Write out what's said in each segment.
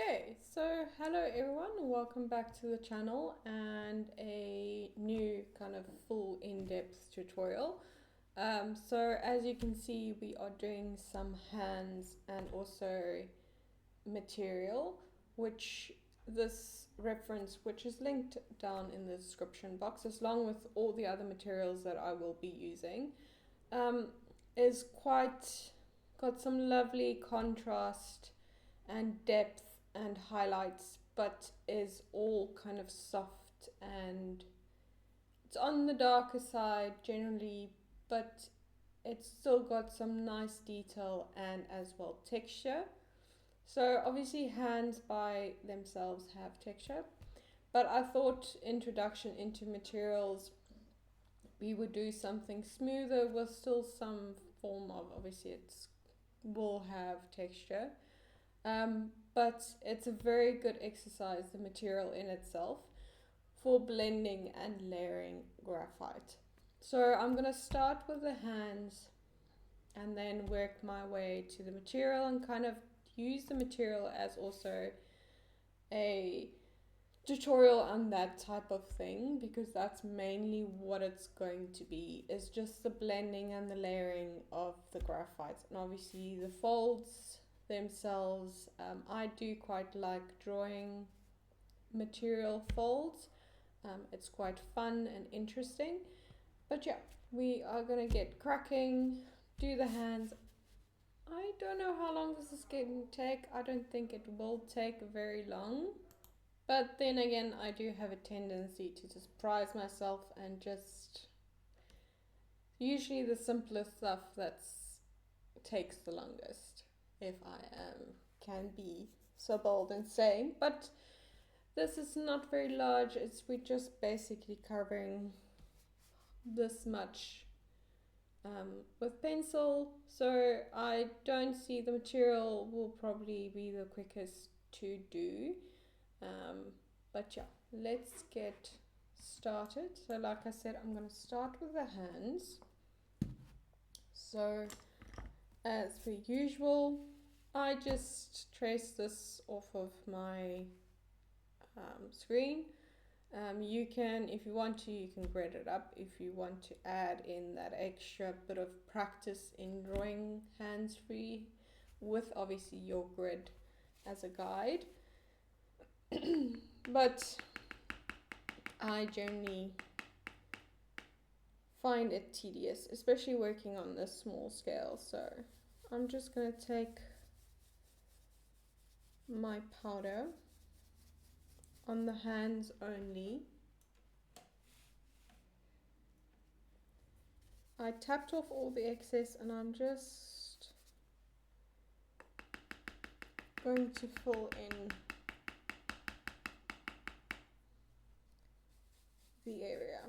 Okay, so hello everyone, welcome back to the channel and a new kind of full in-depth tutorial. So as you can see, we are doing some hands and also material, which this reference, which is linked down in the description box, along with all the other materials that I will be using, is got some lovely contrast and depth and highlights, but is all kind of soft and it's on the darker side generally, but it's still got some nice detail and as well texture. So obviously hands by themselves have texture, but I thought introduction into materials we would do something smoother with still some form of, obviously it's will have texture. But it's a very good exercise, the material in itself, for blending and layering graphite. So I'm going to start with the hands and then work my way to the material and kind of use the material as also a tutorial on that type of thing, because that's mainly what it's going to be, is just the blending and the layering of the graphites. And obviously the folds themselves, I do quite like drawing material folds. It's quite fun and interesting. But yeah, we are gonna get cracking, do the hands. I don't know how long this is going to take. I don't think it will take very long. But then again, I do have a tendency to just surprise myself and just usually the simplest stuff that takes the longest, if I can be so bold in saying. But this is not very large. We're just basically covering this much with pencil. So I don't see the material will probably be the quickest to do. But yeah, let's get started. So like I said, I'm going to start with the hands. So as per usual, I just trace this off of my screen. You can, if you want to, you can grid it up if you want to add in that extra bit of practice in drawing hands-free with obviously your grid as a guide. But I generally find it tedious, especially working on this small scale. So I'm just going to take my powder on the hands only. I tapped off all the excess and I'm just going to fill in the area.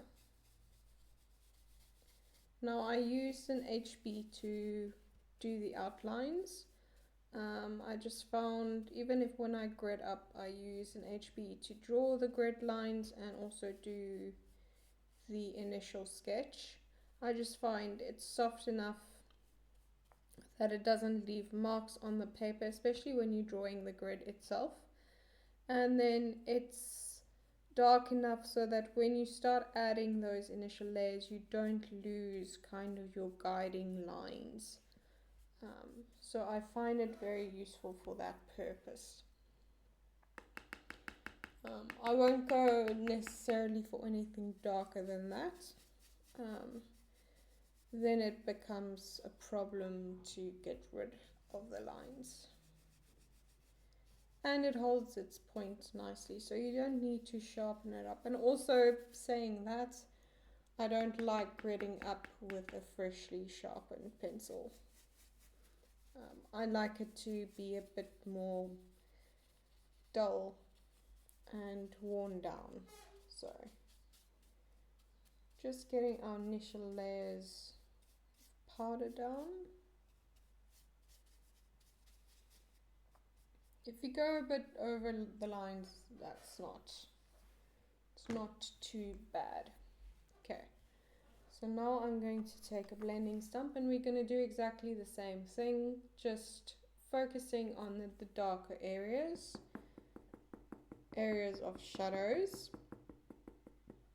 Now I used an HB to do the outlines. I just found, even if when I grid up, I use an HB to draw the grid lines and also do the initial sketch. I just find it's soft enough that it doesn't leave marks on the paper, especially when you're drawing the grid itself. And then it's dark enough so that when you start adding those initial layers, you don't lose kind of your guiding lines. So I find it very useful for that purpose. I won't go necessarily for anything darker than that. Then it becomes a problem to get rid of the lines. And it holds its point nicely, so you don't need to sharpen it up. And also saying that, I don't like gridding up with a freshly sharpened pencil. I like it to be a bit more dull and worn down. So just getting our initial layers of powder down. If you go a bit over the lines, it's not too bad. Okay, so now I'm going to take a blending stump and we're going to do exactly the same thing, just focusing on the darker areas. areas of shadows,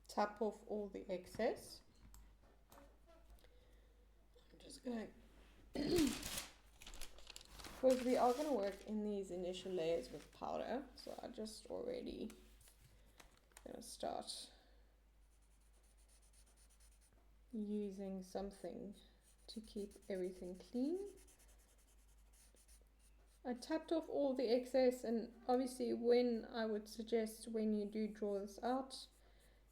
tap off all the excess. I'm just gonna, because we are gonna work in these initial layers with powder, so I just already gonna start using something to keep everything clean. I tapped off all the excess, and obviously I would suggest when you do draw this out,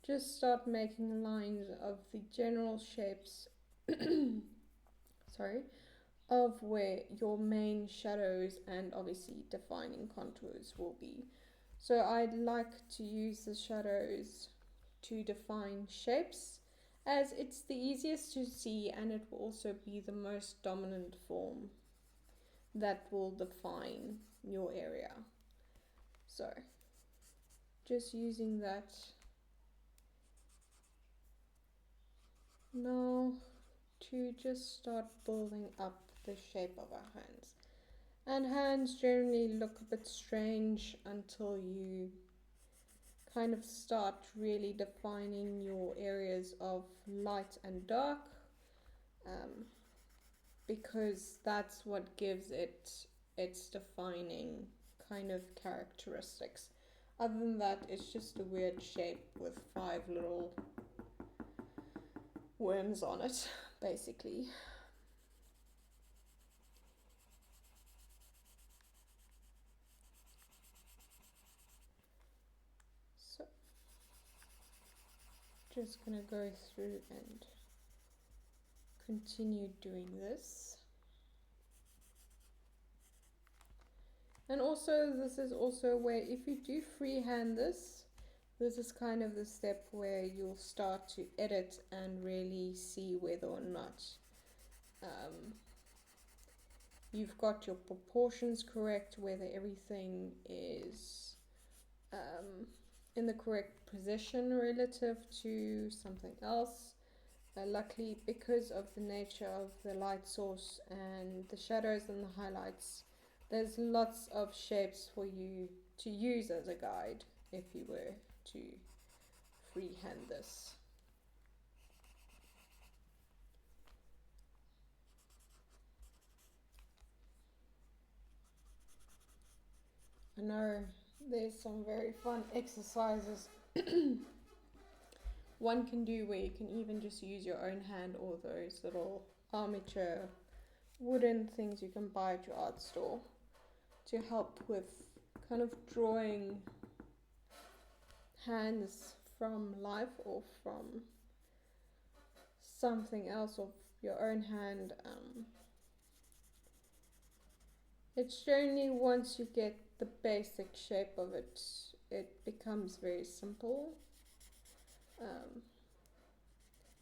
just start making lines of the general shapes sorry, of where your main shadows and obviously defining contours will be. So I'd like to use the shadows to define shapes, as it's the easiest to see and it will also be the most dominant form that will define your area. So just using that now to just start building up the shape of our hands. And hands generally look a bit strange until you kind of start really defining your areas of light and dark, because that's what gives it its defining kind of characteristics. Other than that, it's just a weird shape with 5 little worms on it, basically. So, just gonna go through and continue doing this. And also, this is also where if you do freehand this is kind of the step where you'll start to edit and really see whether or not you've got your proportions correct, whether everything is in the correct position relative to something else. Luckily, because of the nature of the light source and the shadows and the highlights, there's lots of shapes for you to use as a guide if you were to freehand this. I know there's some very fun exercises one can do where you can even just use your own hand, or those little armature wooden things you can buy at your art store to help with kind of drawing hands from life or from something else of your own hand. It's generally once you get the basic shape of it, it becomes very simple.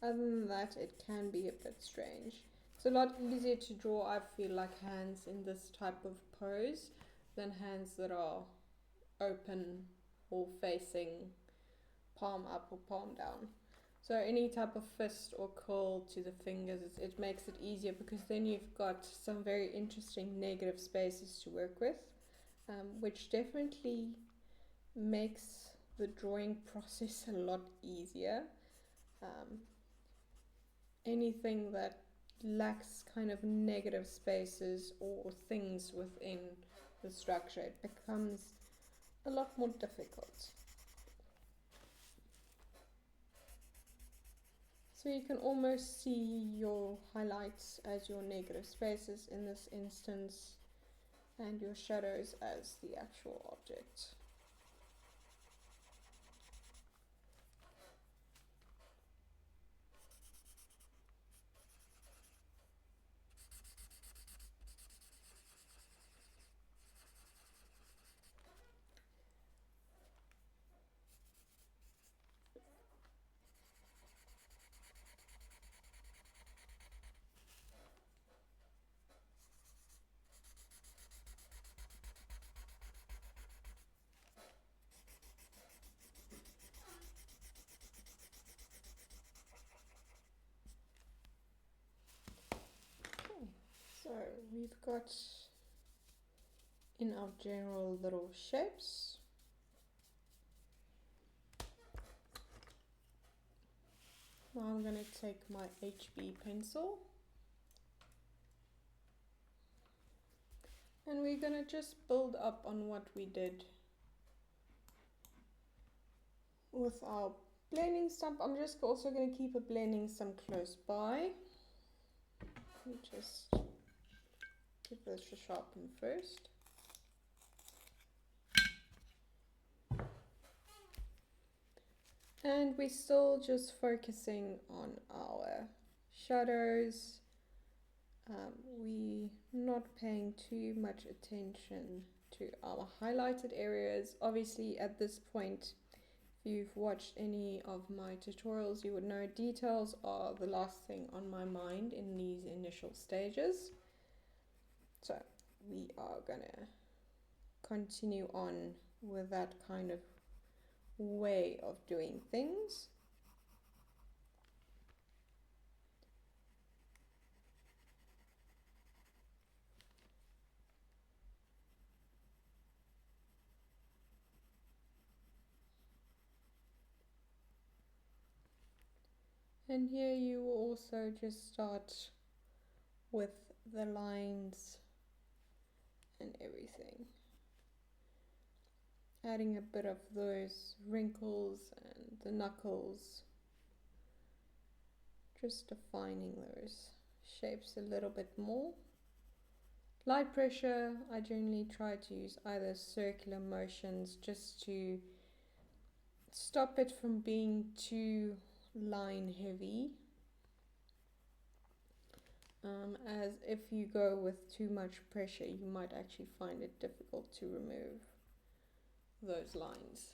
Other than that, it can be a bit strange. It's a lot easier to draw, I feel like, hands in this type of pose than hands that are open or facing palm up or palm down. So any type of fist or curl to the fingers, it makes it easier, because then you've got some very interesting negative spaces to work with, which definitely makes the drawing process a lot easier. Anything that lacks kind of negative spaces or things within the structure, it becomes a lot more difficult. So you can almost see your highlights as your negative spaces in this instance, and your shadows as the actual object. So we've got in our general little shapes, Now I'm going to take my HB pencil and we're going to just build up on what we did with our blending stump. I'm just also going to keep a blending stump close by. We just give this a sharpen first. And we're still just focusing on our shadows. We're not paying too much attention to our highlighted areas. Obviously at this point, if you've watched any of my tutorials, you would know details are the last thing on my mind in these initial stages. So we are gonna continue on with that kind of way of doing things. And here you will also just start with the lines and everything, adding a bit of those wrinkles and the knuckles, just defining those shapes a little bit more. Light pressure, I generally try to use either circular motions just to stop it from being too line heavy, as if you go with too much pressure you might actually find it difficult to remove those lines.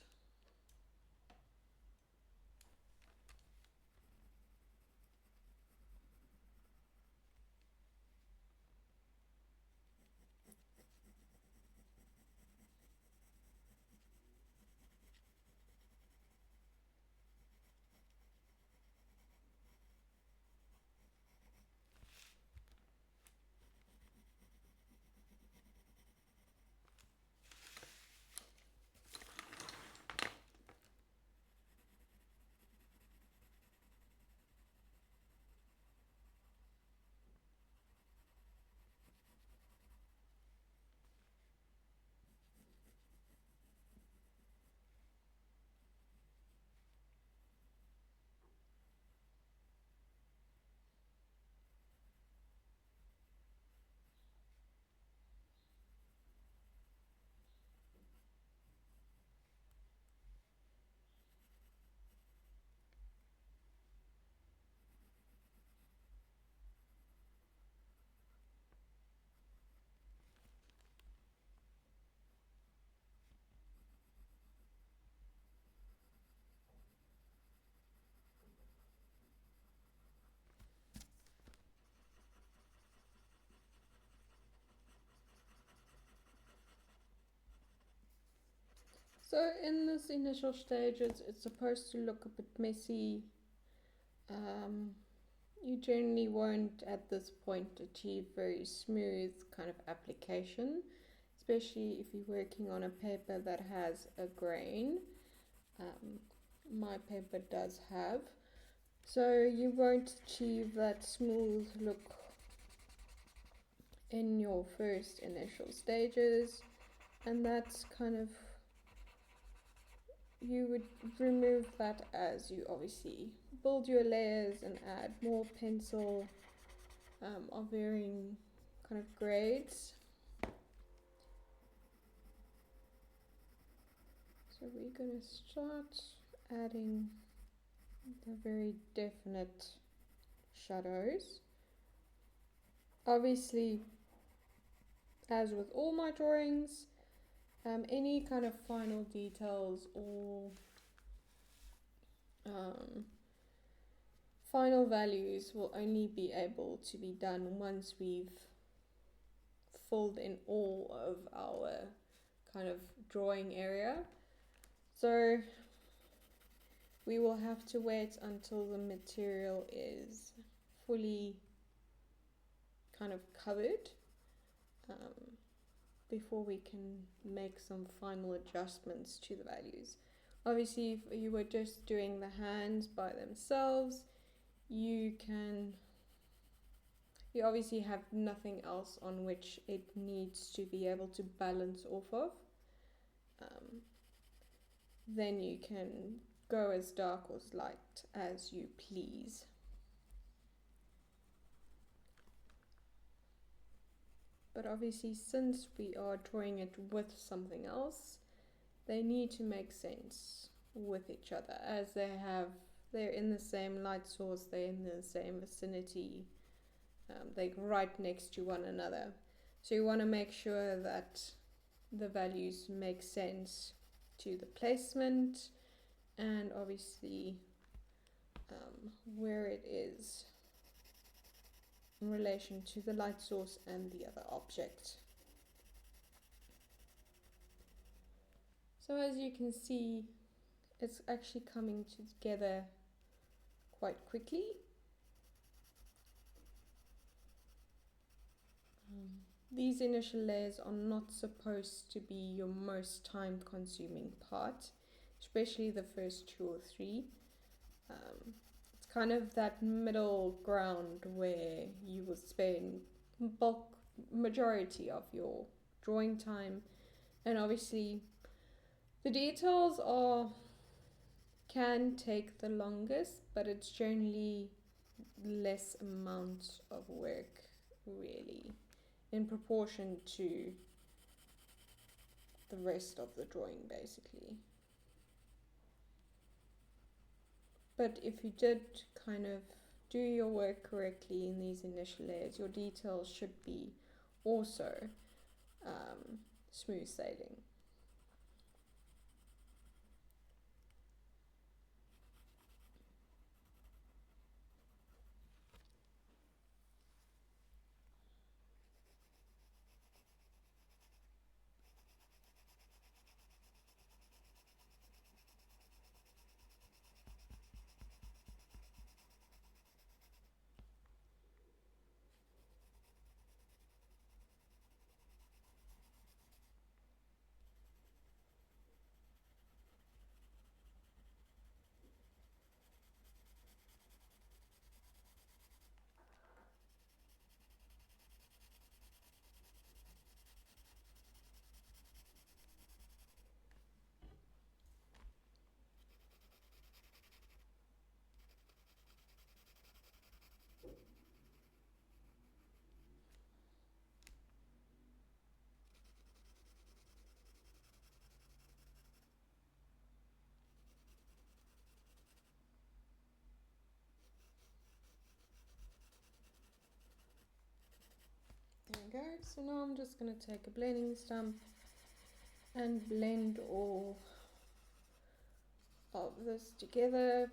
So in this initial stages, it's supposed to look a bit messy. You generally won't at this point achieve very smooth kind of application, especially if you're working on a paper that has a grain. My paper does have. So you won't achieve that smooth look in your first initial stages, and that's kind of, you would remove that as you obviously build your layers and add more pencil of varying kind of grades. So we're going to start adding the very definite shadows. Obviously, as with all my drawings, any kind of final details or final values will only be able to be done once we've filled in all of our kind of drawing area. So we will have to wait until the material is fully kind of covered before we can make some final adjustments to the values. Obviously, if you were just doing the hands by themselves, you obviously have nothing else on which it needs to be able to balance off of. Then you can go as dark or as light as you please. But obviously, since we are drawing it with something else, they need to make sense with each other, as they're in the same light source, they're in the same vicinity, they're right next to one another. So you want to make sure that the values make sense to the placement, and obviously where it is in relation to the light source and the other object. So as you can see, it's actually coming together quite quickly. These initial layers are not supposed to be your most time consuming part, especially the first 2 or 3. It's kind of that middle ground where you will spend bulk majority of your drawing time, and obviously the details can take the longest, but it's generally less amount of work, really, in proportion to the rest of the drawing, basically. But if you did kind of do your work correctly in these initial layers, your details should be also smooth sailing. There we go. So now I'm just going to take a blending stump and blend all of this together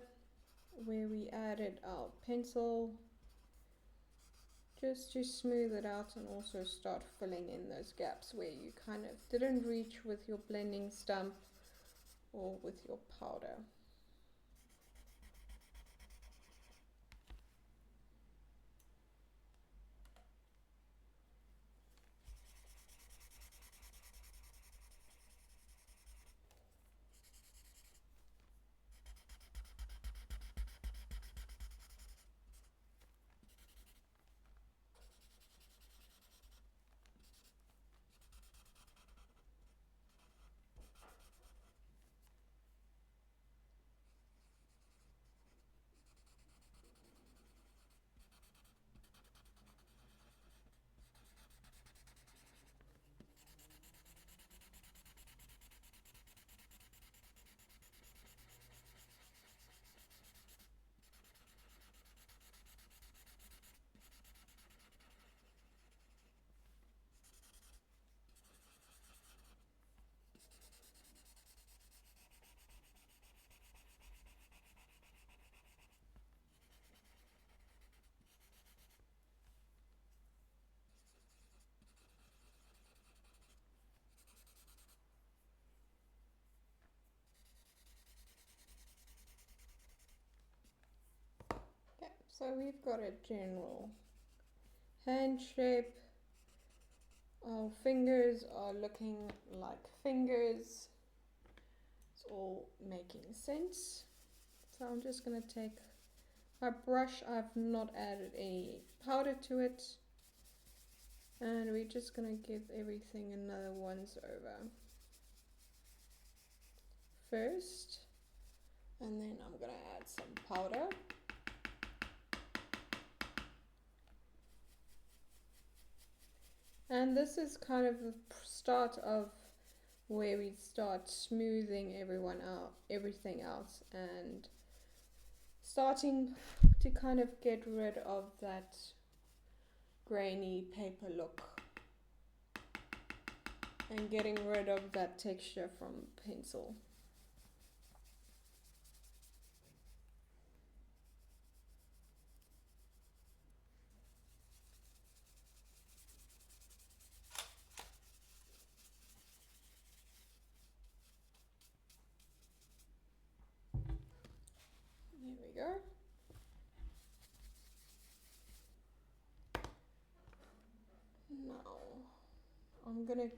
where we added our pencil, just to smooth it out and also start filling in those gaps where you kind of didn't reach with your blending stump or with your powder. Okay, so we've got a general hand shape. Our fingers are looking like fingers. It's all making sense. So I'm just going to take Our brush, I've not added any powder to it. And we're just gonna give everything another once over first. And then I'm gonna add some powder. And this is kind of the start of where we start smoothing everything out, and starting to kind of get rid of that grainy paper look and getting rid of that texture from pencil. There we go. Now I'm gonna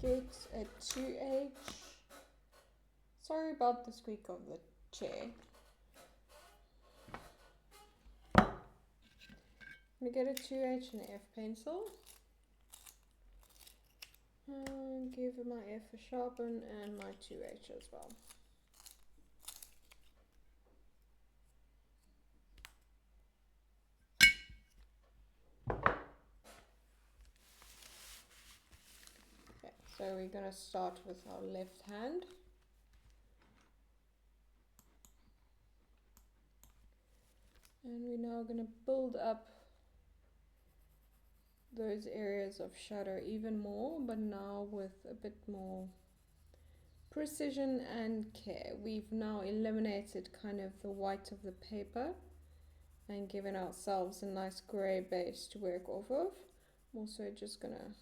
get a 2H. Sorry about the squeak of the chair. I'm gonna get a 2H and F pencil. And give my F a sharpen and my 2H as well. Okay, so we're gonna start with our left hand. And we're now going to build up those areas of shadow even more, but now with a bit more precision and care. We've now eliminated kind of the white of the paper and given ourselves a nice grey base to work off of. I'm also just going to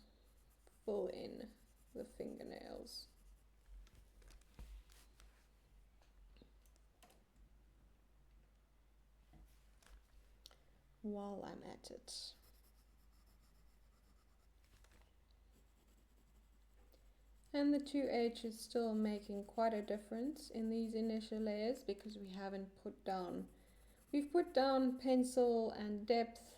fill in the fingernails. While I'm at it. And the 2H is still making quite a difference in these initial layers because we've put down pencil and depth,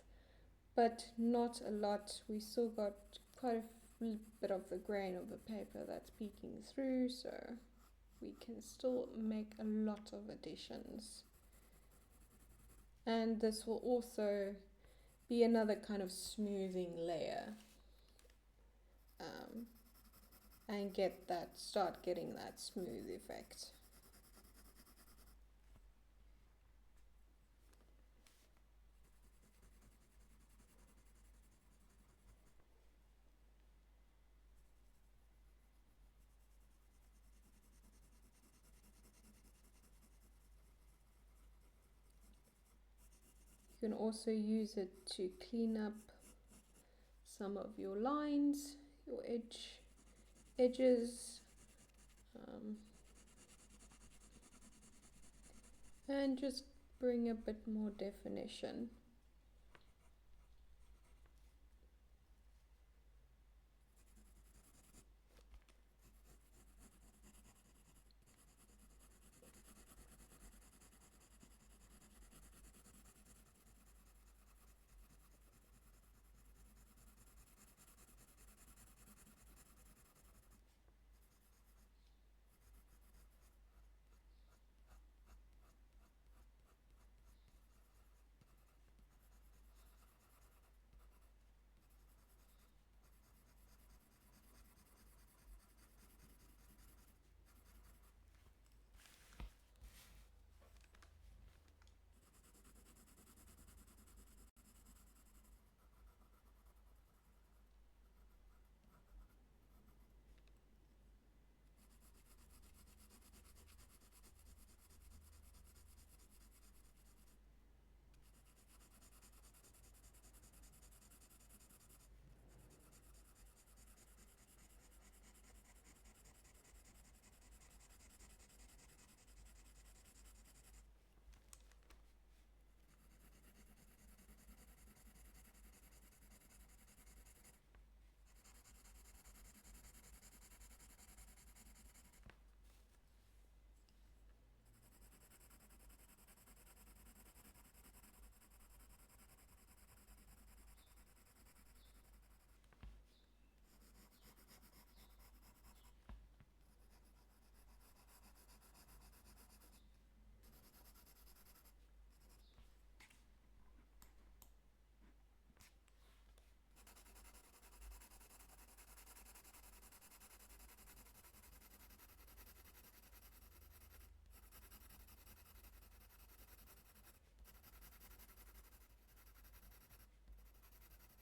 but not a lot. We still got quite a bit of the grain of the paper that's peeking through, so we can still make a lot of additions. And this will also be another kind of smoothing layer, and start getting that smooth effect. You can also use it to clean up some of your lines, your edges, and just bring a bit more definition.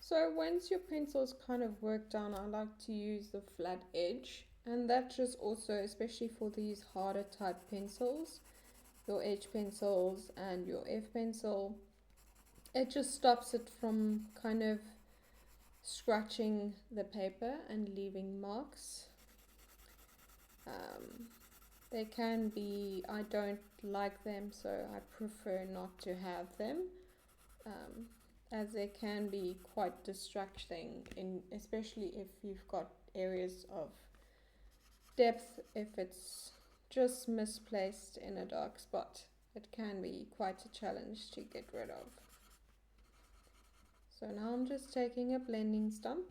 So once your pencil is kind of worked down, I like to use the flat edge, and that just also, especially for these harder type pencils, your H pencils and your F pencil, it just stops it from kind of scratching the paper and leaving marks. They can be, I don't like them, so I prefer not to have them, as they can be quite distracting, especially if you've got areas of depth. If it's just misplaced in a dark spot, it can be quite a challenge to get rid of. So now I'm just taking a blending stump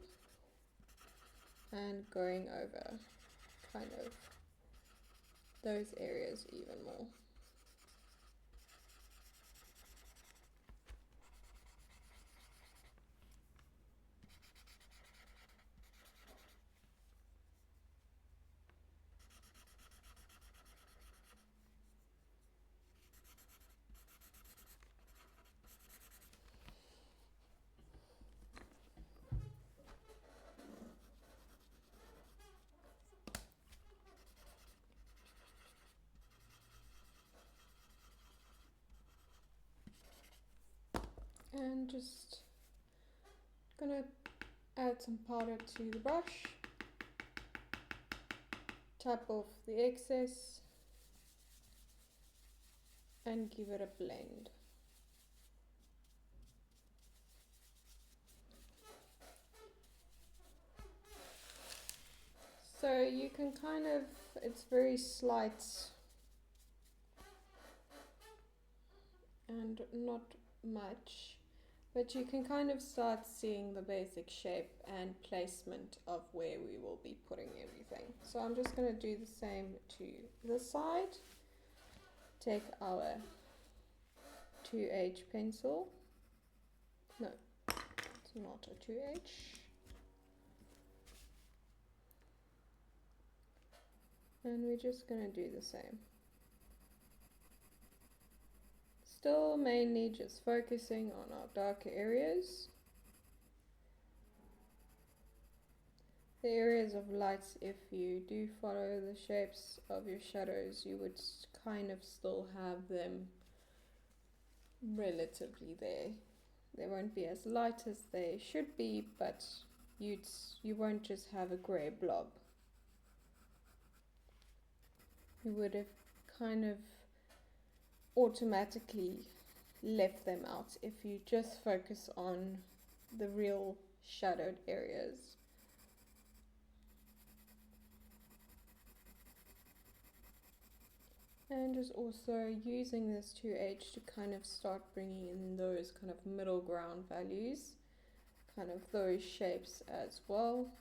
and going over kind of those areas even more. And just gonna add some powder to the brush, tap off the excess and give it a blend. So you can kind of, it's very slight and not much, but you can kind of start seeing the basic shape and placement of where we will be putting everything. So I'm just going to do the same to this side. Take our 2H pencil. No, it's not a 2H. And we're just going to do the same. Still mainly just focusing on our darker areas. The areas of lights, if you do follow the shapes of your shadows, you would kind of still have them relatively there. They won't be as light as they should be, but you won't just have a grey blob. You would have kind of automatically left them out if you just focus on the real shadowed areas. And just also using this 2H to kind of start bringing in those kind of middle ground values, kind of those shapes as well.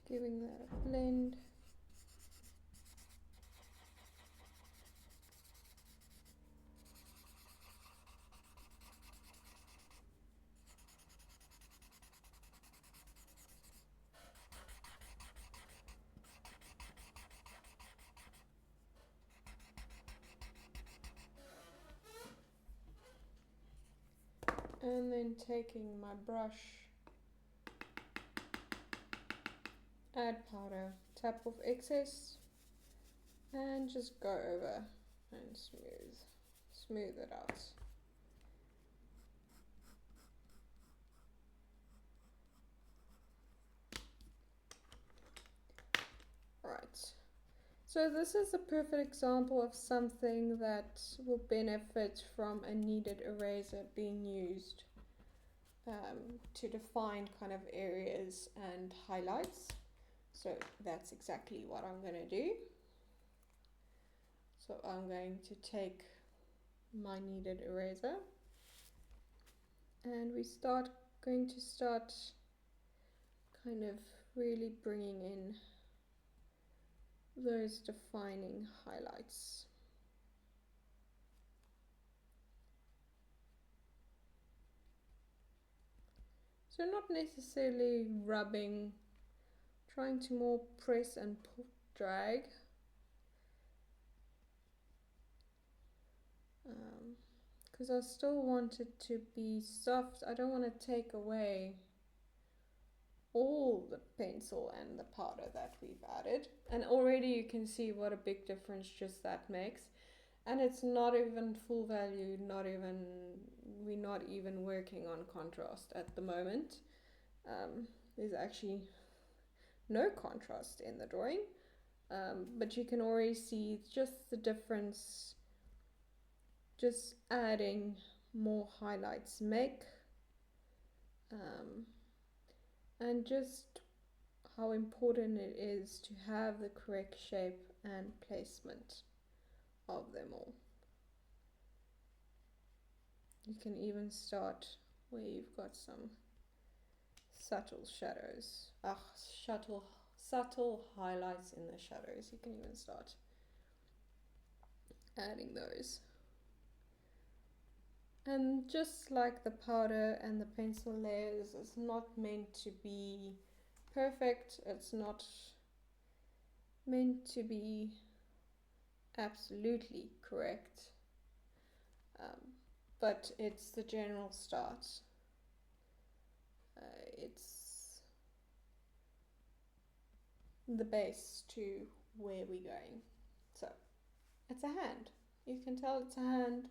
Giving that a blend. And then taking my brush, add powder, tap off excess, and just go over and smooth it out. Right, so this is a perfect example of something that will benefit from a kneaded eraser being used to define kind of areas and highlights. So that's exactly what I'm going to do. So I'm going to take my kneaded eraser and going to start kind of really bringing in those defining highlights. So not necessarily rubbing, trying to more press and pull, drag. Because I still want it to be soft. I don't want to take away all the pencil and the powder that we've added. And already you can see what a big difference just that makes. And it's not even full value, we're not even working on contrast at the moment. There's actually no contrast in the drawing, but you can already see just the difference just adding more highlights make, and just how important it is to have the correct shape and placement of them all. You can even start where you've got some subtle shadows, subtle highlights in the shadows. You can even start adding those. And just like the powder and the pencil layers, it's not meant to be perfect. It's not meant to be absolutely correct, but it's the general start. It's the base to where we're going. So it's a hand. You can tell it's a hand.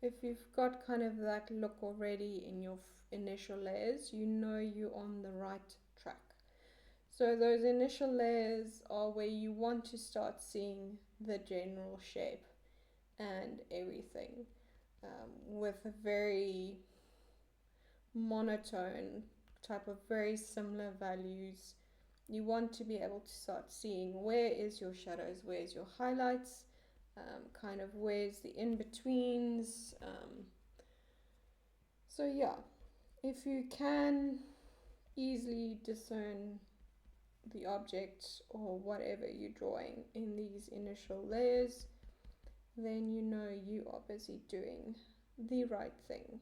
If you've got kind of that look already in your initial layers, you know you're on the right track. So those initial layers are where you want to start seeing the general shape and everything, with a very monotone type of very similar values. You want to be able to start seeing where is your shadows, where's your highlights, kind of where's the in-betweens. So yeah, if you can easily discern the object or whatever you're drawing in these initial layers, then you know you are busy doing the right thing.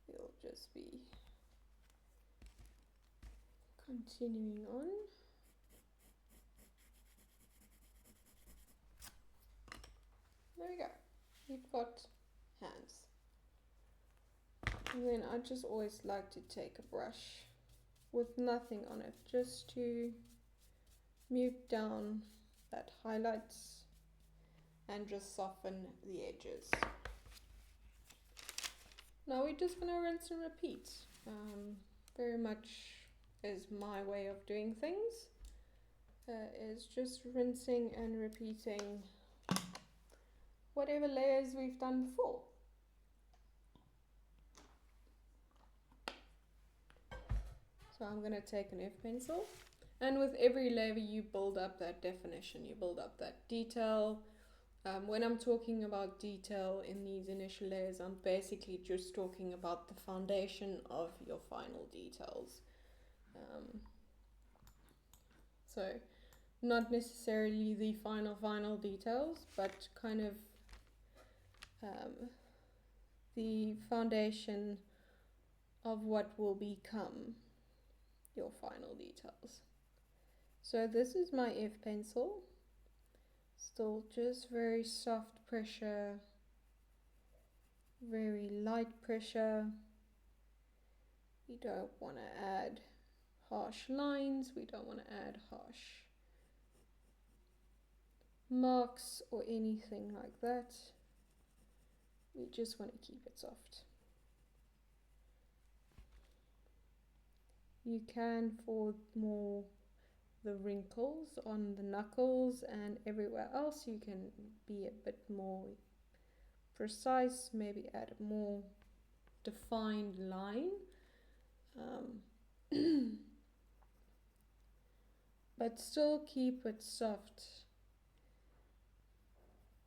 So we'll just be continuing on. There we go. We've got hands. And then I just always like to take a brush with nothing on it, just to mute down that highlights and just soften the edges. Now we're just going to rinse and repeat. Very much is my way of doing things, is just rinsing and repeating whatever layers we've done before. So I'm going to take an F pencil, and with every layer you build up that definition, you build up that detail. When I'm talking about detail in these initial layers, I'm basically just talking about the foundation of your final details. So not necessarily the final details, but kind of the foundation of what will become your final details. So this is my F pencil, still just very soft pressure, very light pressure. We don't want to add harsh lines, we don't want to add harsh marks or anything like that. We just want to keep it soft. You can, for more the wrinkles on the knuckles and everywhere else, you can be a bit more precise, maybe add a more defined line. But still keep it soft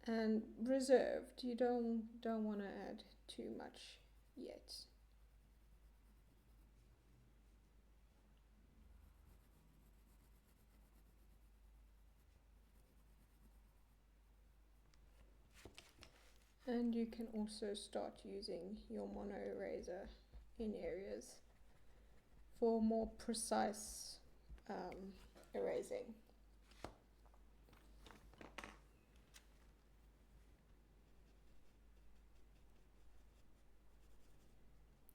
and reserved. You don't want to add too much yet. And you can also start using your mono eraser in areas for more precise erasing.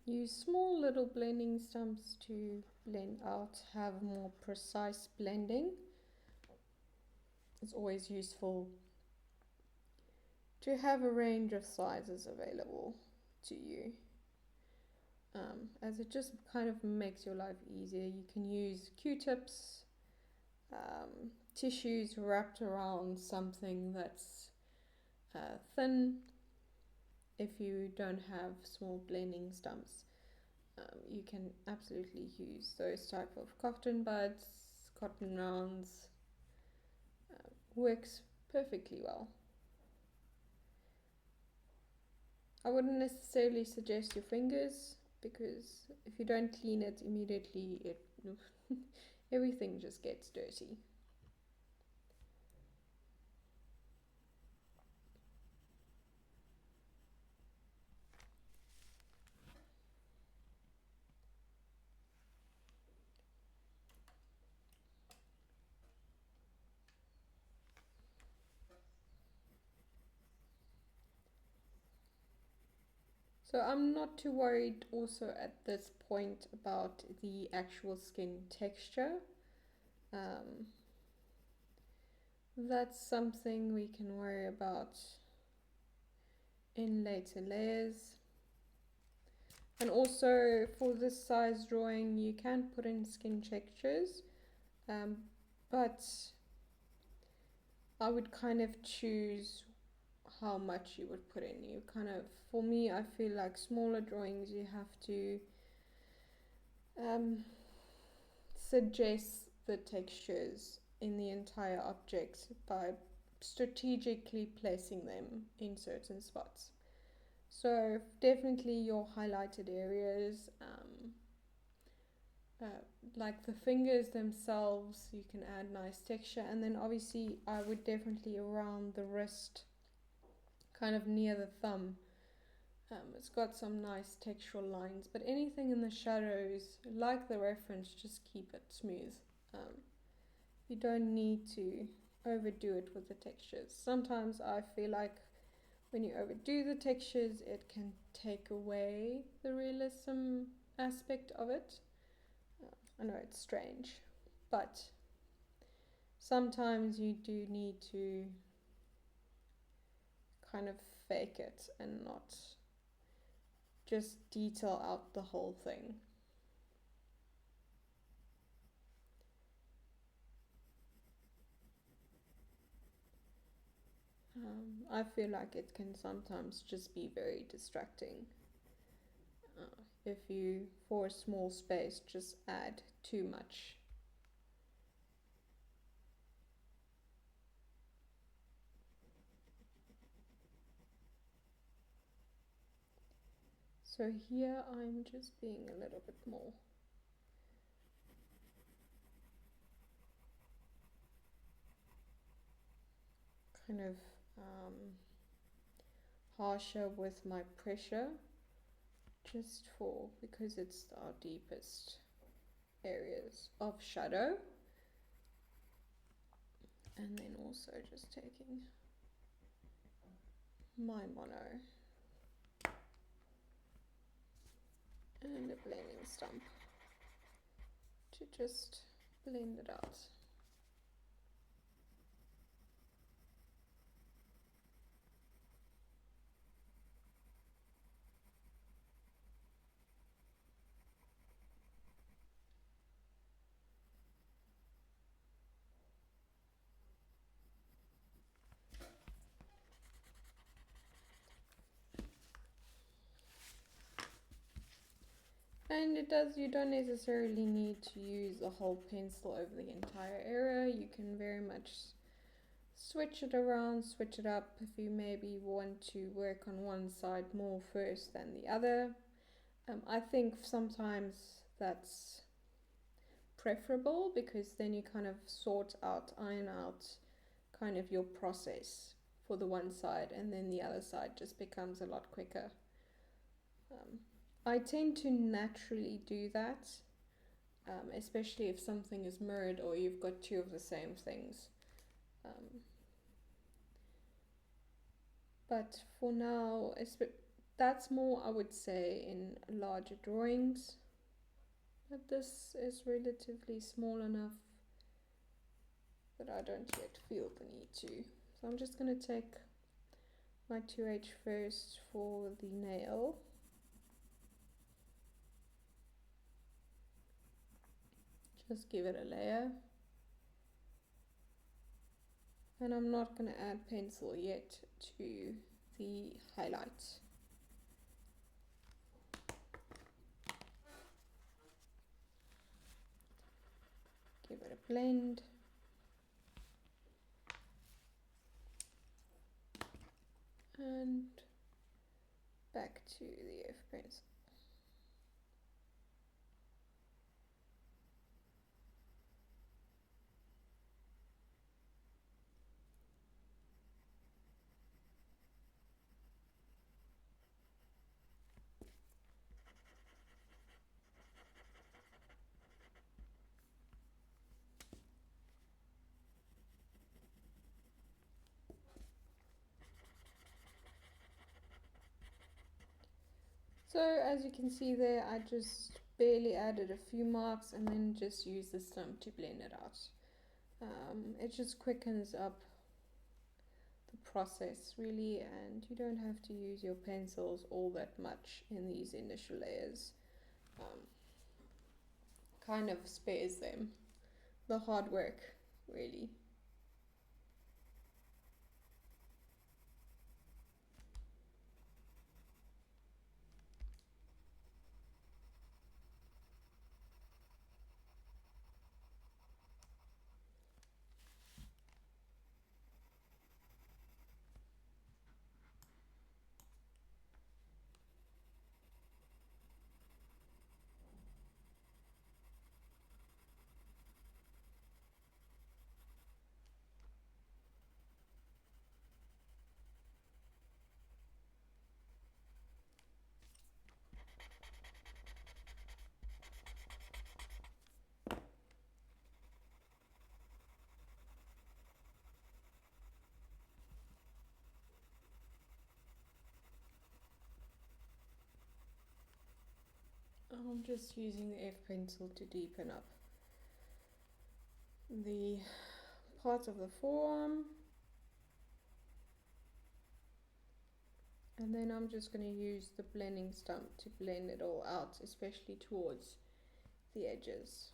Use small little blending stumps to blend out, have more precise blending. It's always useful to have a range of sizes available to you, as it just kind of makes your life easier. You can use Q-tips, tissues wrapped around something that's thin. If you don't have small blending stumps, you can absolutely use those type of cotton buds, cotton rounds. Works perfectly well. I wouldn't necessarily suggest your fingers, because if you don't clean it immediately, everything just gets dirty. So I'm not too worried also at this point about the actual skin texture. That's something we can worry about in later layers. And also for this size drawing, you can put in skin textures, but I would kind of choose how much you would put in. You kind of, for me, I feel like smaller drawings, you have to suggest the textures in the entire object by strategically placing them in certain spots. So definitely your highlighted areas, like the fingers themselves, you can add nice texture. And then obviously I would definitely around the wrist, kind of near the thumb, it's got some nice textural lines. But anything in the shadows, like the reference, just keep it smooth. You don't need to overdo it with the textures. Sometimes I feel like when you overdo the textures, it can take away the realism aspect of it. I know it's strange, but sometimes you do need to kind of fake it and not just detail out the whole thing. I feel like it can sometimes just be very distracting. If you, for a small space, just add too much. So here I'm just being a little bit more kind of harsher with my pressure, just because it's our deepest areas of shadow. And then also just taking my mono and a blending stump to just blend it out. And you don't necessarily need to use a whole pencil over the entire area. You can very much switch it around, switch it up if you maybe want to work on one side more first than the other. I think sometimes that's preferable, because then you kind of iron out kind of your process for the one side, and then the other side just becomes a lot quicker. I tend to naturally do that, especially if something is mirrored or you've got two of the same things. But for now, that's more, I would say, in larger drawings. But this is relatively small enough that I don't yet feel the need to. So I'm just going to take my 2H first for the nail. Just give it a layer. And I'm not going to add pencil yet to the highlight. Give it a blend. And back to the F pencil. So as you can see there, I just barely added a few marks and then just use the stump to blend it out. It just quickens up the process really, and you don't have to use your pencils all that much in these initial layers. Kind of spares them the hard work really. I'm just using the F pencil to deepen up the part of the forearm, and then I'm just going to use the blending stump to blend it all out, especially towards the edges.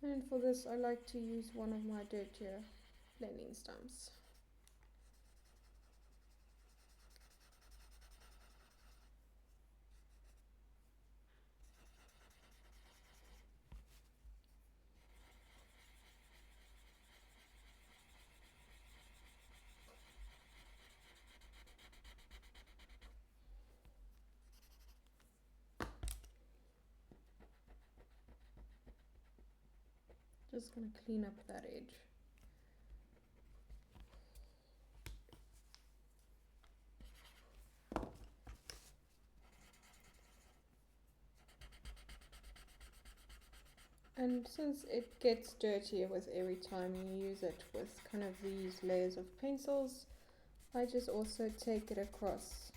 And for this I like to use one of my dirtier blending stumps. Just going to clean up that edge. And since it gets dirtier with every time you use it with kind of these layers of pencils, I just also take it across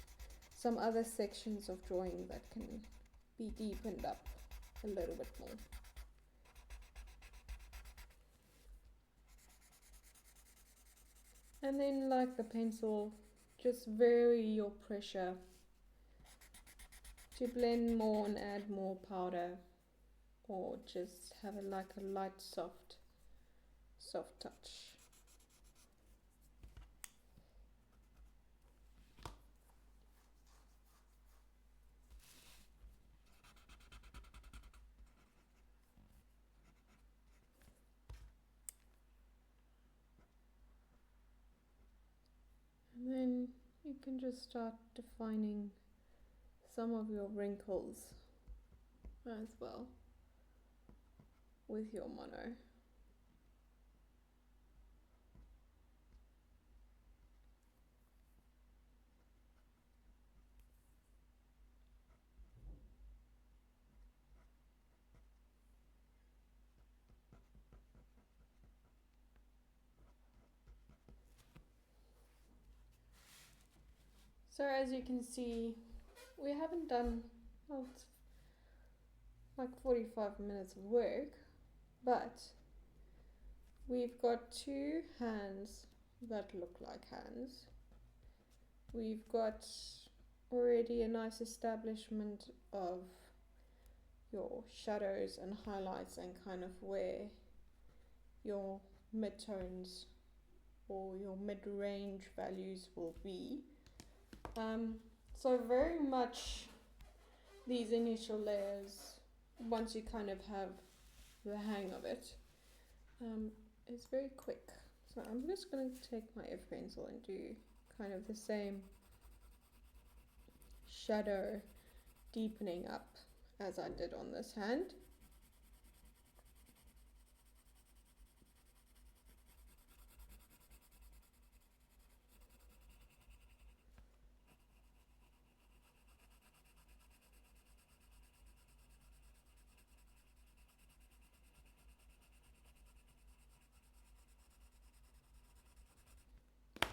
some other sections of drawing that can be deepened up a little bit more. And then, like the pencil, just vary your pressure to blend more and add more powder, or just have it like a light soft touch. And then you can just start defining some of your wrinkles as well with your mono. So as you can see, we haven't done, well, it's like 45 minutes of work, but we've got two hands that look like hands. We've got already a nice establishment of your shadows and highlights and kind of where your midtones or your mid-range values will be. So very much these initial layers, once you kind of have the hang of it, it's very quick. So I'm just going to take my F pencil and do kind of the same shadow deepening up as I did on this hand.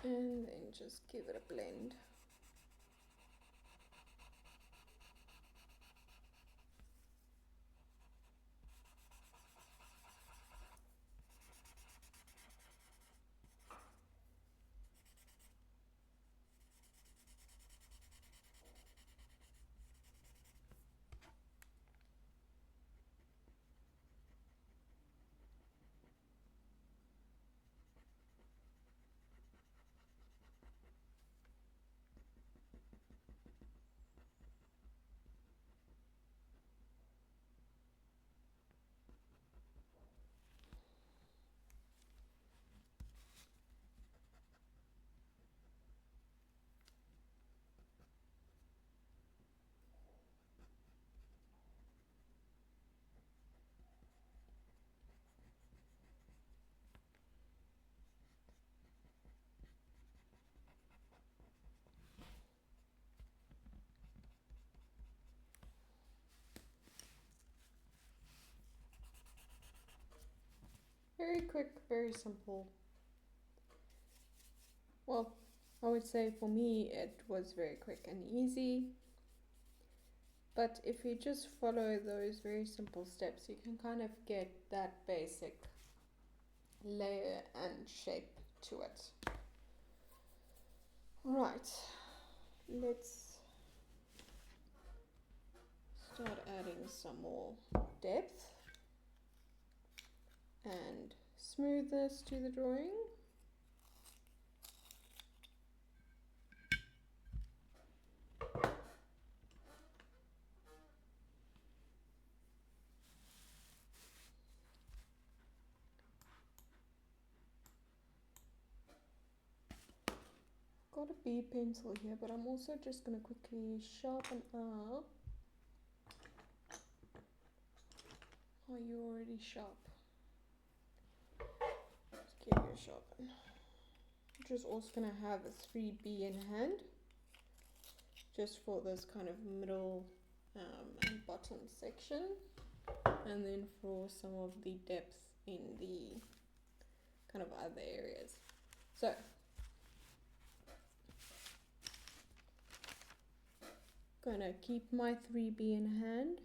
And then just give it a blend. Very quick, very simple. Well, I would say for me it was very quick and easy. But if you just follow those very simple steps, you can kind of get that basic layer and shape to it. Alright, let's start adding some more depth and smoothness to the drawing. Got a B pencil here, but I'm also just going to quickly sharpen up. Are you already sharp? Let's give you a sharpen. Just also going to have a 3B in hand, just for this kind of middle and bottom section, and then for some of the depth in the kind of other areas. So gonna keep my 3B in hand,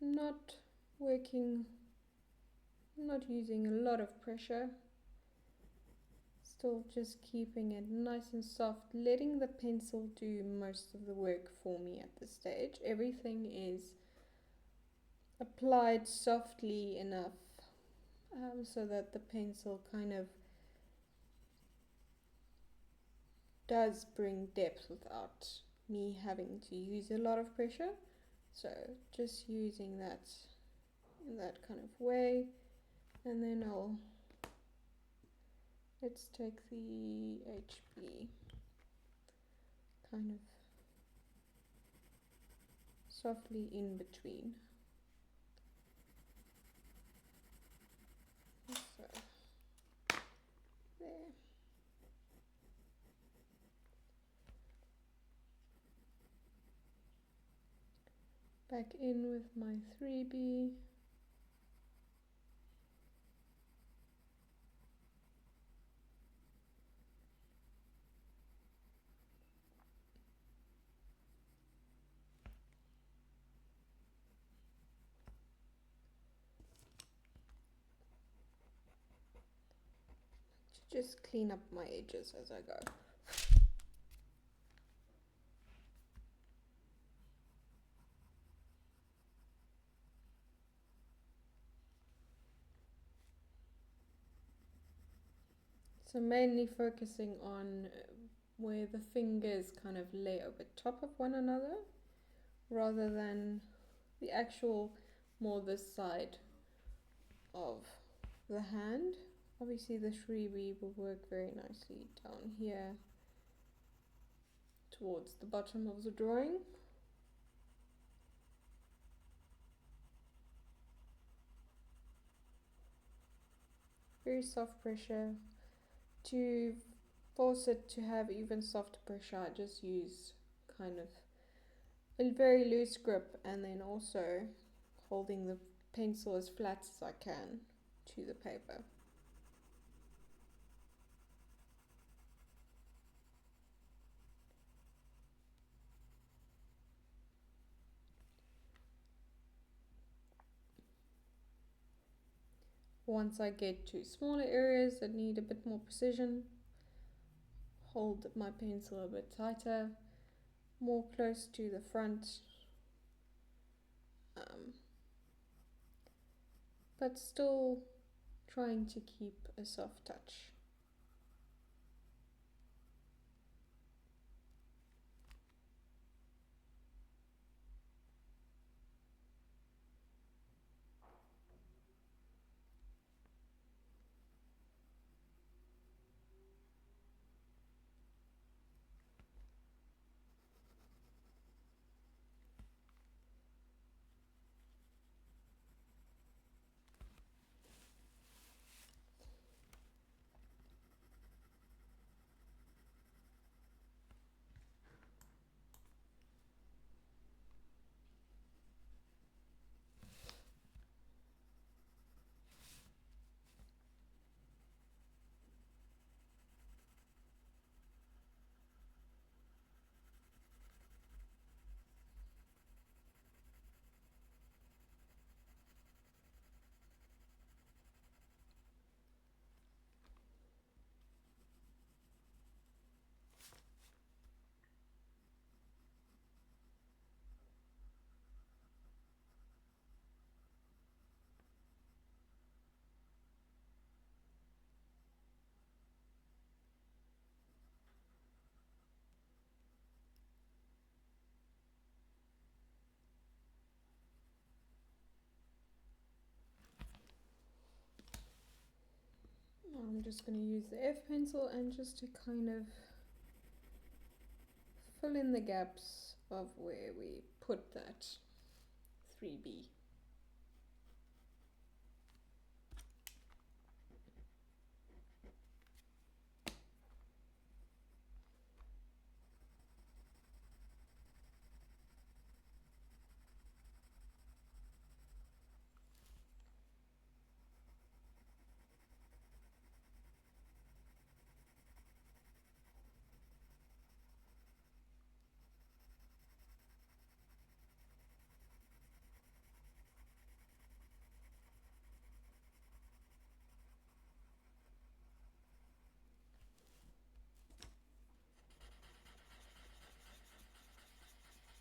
not using a lot of pressure, still just keeping it nice and soft, letting the pencil do most of the work for me at this stage. Everything is applied softly enough so that the pencil kind of does bring depth without me having to use a lot of pressure. So just using that in that kind of way, and then let's take the HB kind of softly in between. So, there. Back in with my 3B. Just clean up my edges as I go. So mainly focusing on where the fingers kind of lay over top of one another rather than the actual more this side of the hand. Obviously the 3B will work very nicely down here towards the bottom of the drawing. Very soft pressure. To force it to have even softer pressure, I just use kind of a very loose grip and then also holding the pencil as flat as I can to the paper. Once I get to smaller areas that need a bit more precision, hold my pencil a bit tighter, more close to the front, but still trying to keep a soft touch. I'm just going to use the F pencil and just to kind of fill in the gaps of where we put that 3B.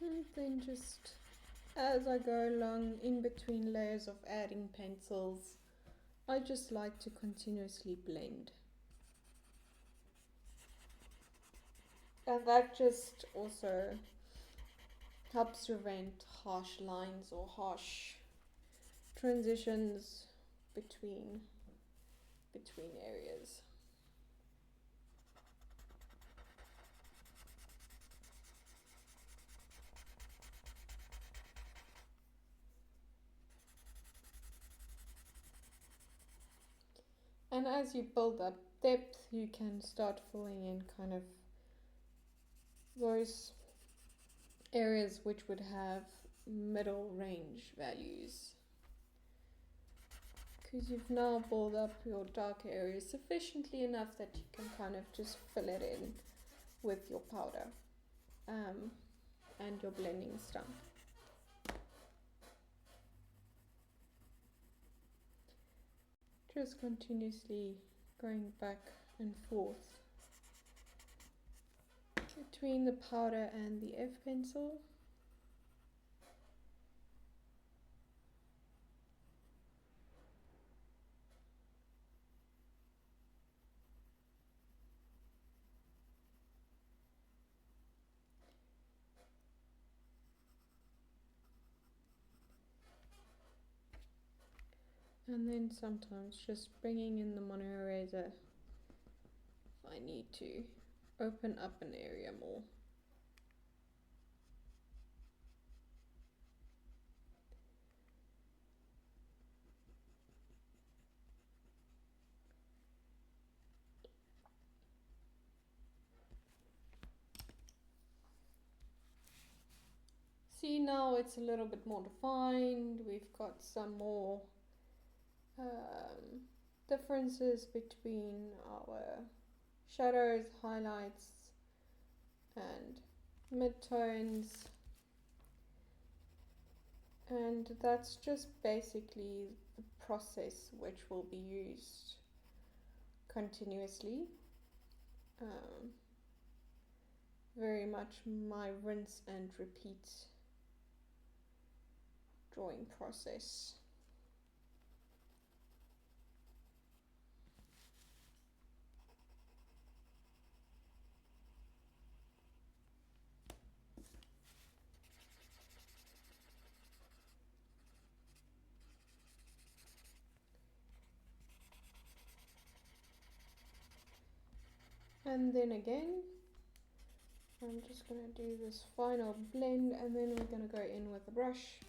And then just as I go along in between layers of adding pencils, I just like to continuously blend. And that just also helps prevent harsh lines or harsh transitions between areas. And as you build up depth, you can start filling in kind of those areas which would have middle range values, because you've now built up your dark areas sufficiently enough that you can kind of just fill it in with your powder and your blending stump. Just continuously going back and forth between the powder and the F pencil. And then sometimes just bringing in the mono eraser if I need to open up an area more. See, now it's a little bit more defined. We've got some more differences between our shadows, highlights, and midtones, and that's just basically the process which will be used continuously. Very much my rinse and repeat drawing process. And then again, I'm just going to do this final blend, and then we're going to go in with a brush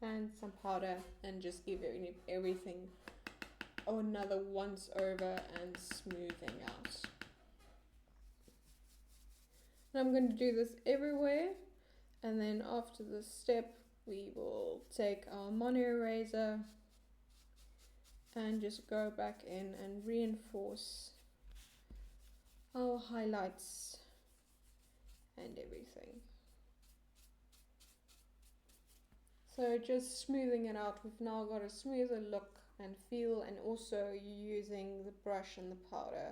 and some powder and just give everything another once over and smoothing out. And I'm going to do this everywhere, and then after this step we will take our mono eraser and just go back in and reinforce our highlights and everything. So just smoothing it out, we've now got a smoother look and feel, and also using the brush and the powder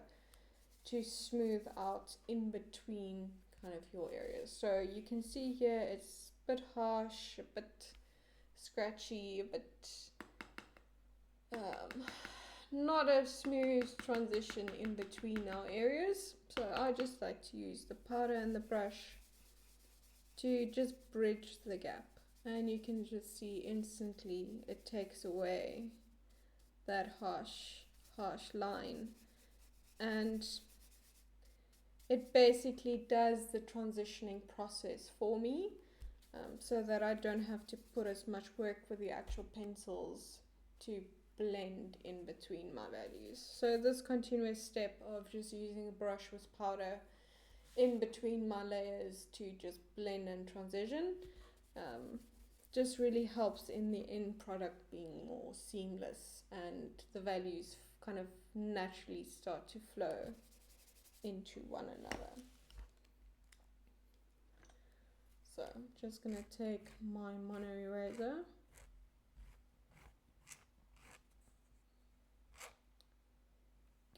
to smooth out in between kind of your areas. So you can see here it's a bit harsh, a bit scratchy, a bit not a smooth transition in between our areas. So I just like to use the powder and the brush to just bridge the gap, and you can just see instantly it takes away that harsh line, and it basically does the transitioning process for me, so that I don't have to put as much work with the actual pencils to blend in between my values. So this continuous step of just using a brush with powder in between my layers to just blend and transition just really helps in the end product being more seamless, and the values kind of naturally start to flow into one another. So I'm just going to take my mono eraser,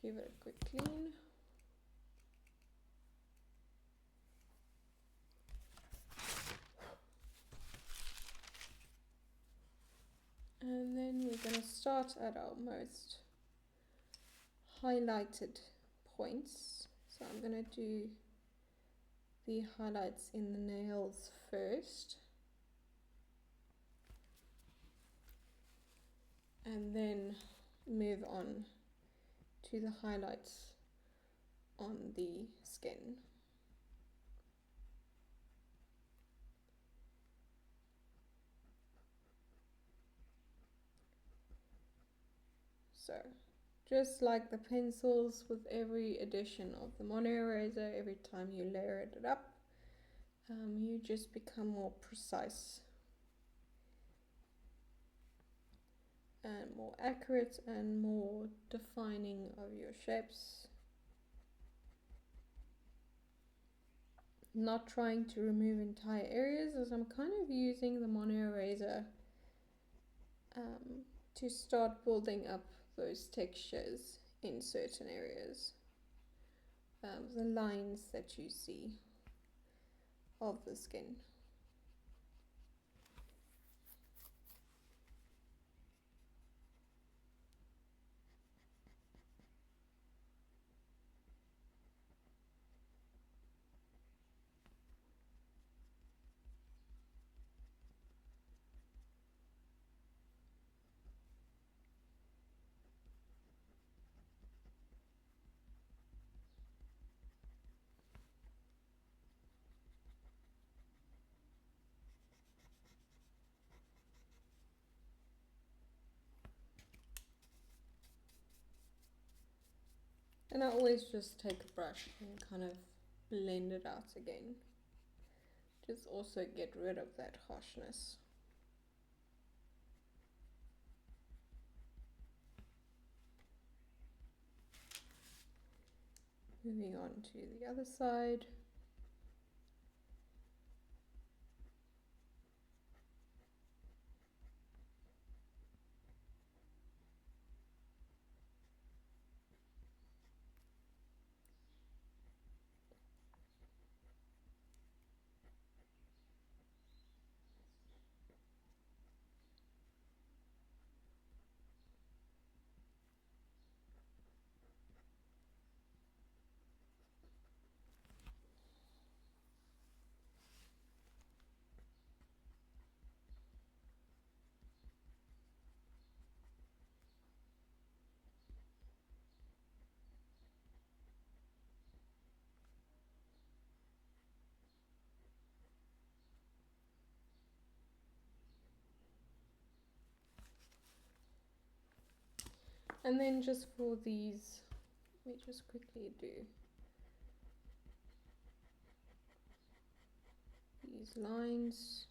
give it a quick clean, and then we're going to start at our most highlighted points. So I'm going to do the highlights in the nails first, and then move on to the highlights on the skin. So just like the pencils, with every addition of the mono eraser, every time you layer it up, you just become more precise and more accurate and more defining of your shapes. Not trying to remove entire areas, as I'm kind of using the mono eraser to start building up those textures in certain areas, the lines that you see of the skin. And I always just take a brush and kind of blend it out again. Just also get rid of that harshness. Moving on to the other side. And then just for these, let me just quickly do these lines.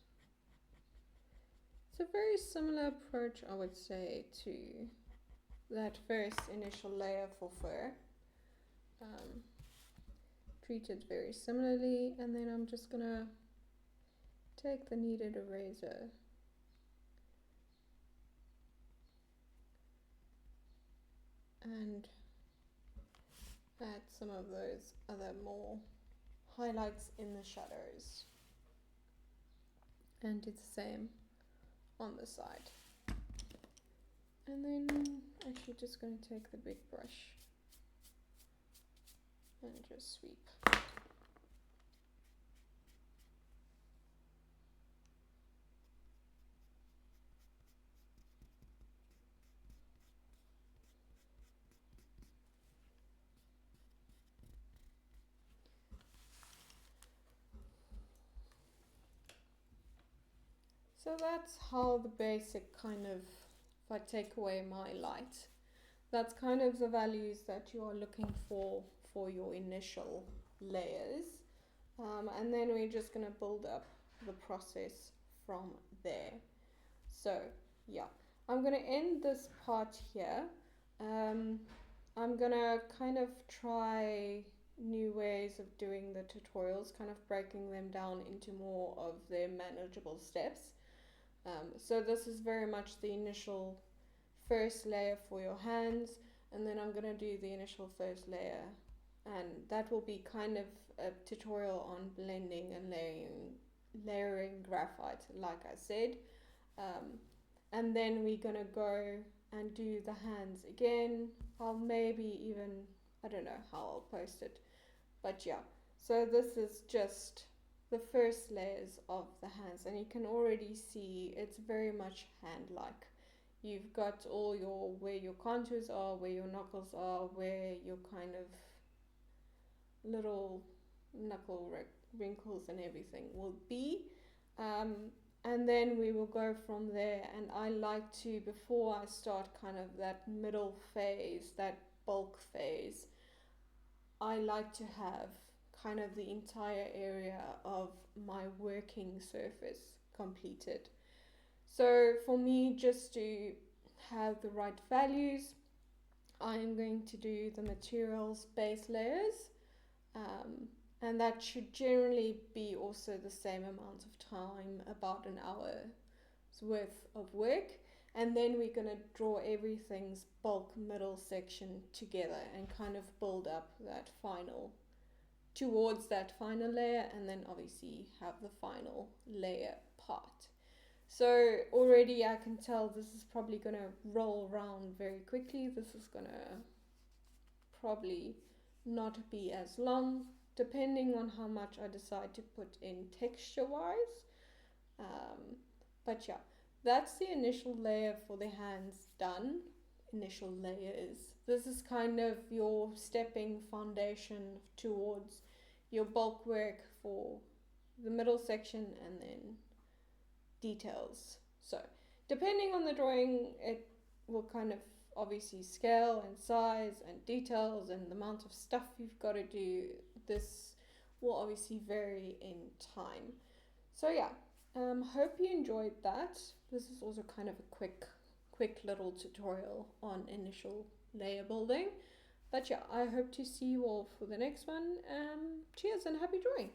It's a very similar approach, I would say, to that first initial layer for fur. Treated very similarly, and then I'm just gonna take the kneaded eraser and add some of those other more highlights in the shadows, and do the same on the side. And then actually just going to take the big brush and just sweep. So that's how the basic kind of, if I take away my light, that's kind of the values that you are looking for your initial layers. And then we're just going to build up the process from there. So yeah, I'm going to end this part here. I'm going to kind of try new ways of doing the tutorials, kind of breaking them down into more of their manageable steps. So this is very much the initial first layer for your hands, and then I'm going to do the initial first layer, and that will be kind of a tutorial on blending and layering graphite, like I said. And then we're going to go and do the hands again. I'll maybe even, I don't know how I'll post it, but yeah. So this is just the first layers of the hands, and you can already see it's very much hand-like. You've got all your, where your contours are, where your knuckles are, where your kind of little knuckle wrinkles and everything will be. And then we will go from there. And I like to, before I start kind of that middle phase, that bulk phase, I like to have kind of the entire area of my working surface completed. So for me, just to have the right values, I am going to do the materials base layers, and that should generally be also the same amount of time, about an hour's worth of work. And then we're going to draw everything's bulk middle section together and kind of build up that final, towards that final layer, and then obviously have the final layer part. So already I can tell this is probably going to roll around very quickly. This is going to probably not be as long, depending on how much I decide to put in texture wise. But yeah, that's the initial layer for the hands done. Initial layers. This is kind of your stepping foundation towards your bulk work for the middle section and then details. So depending on the drawing, it will kind of obviously scale and size and details and the amount of stuff you've got to do. This will obviously vary in time. So yeah, hope you enjoyed that. This is also kind of a quick little tutorial on initial layer building. But yeah, I hope to see you all for the next one. Cheers and happy drawing!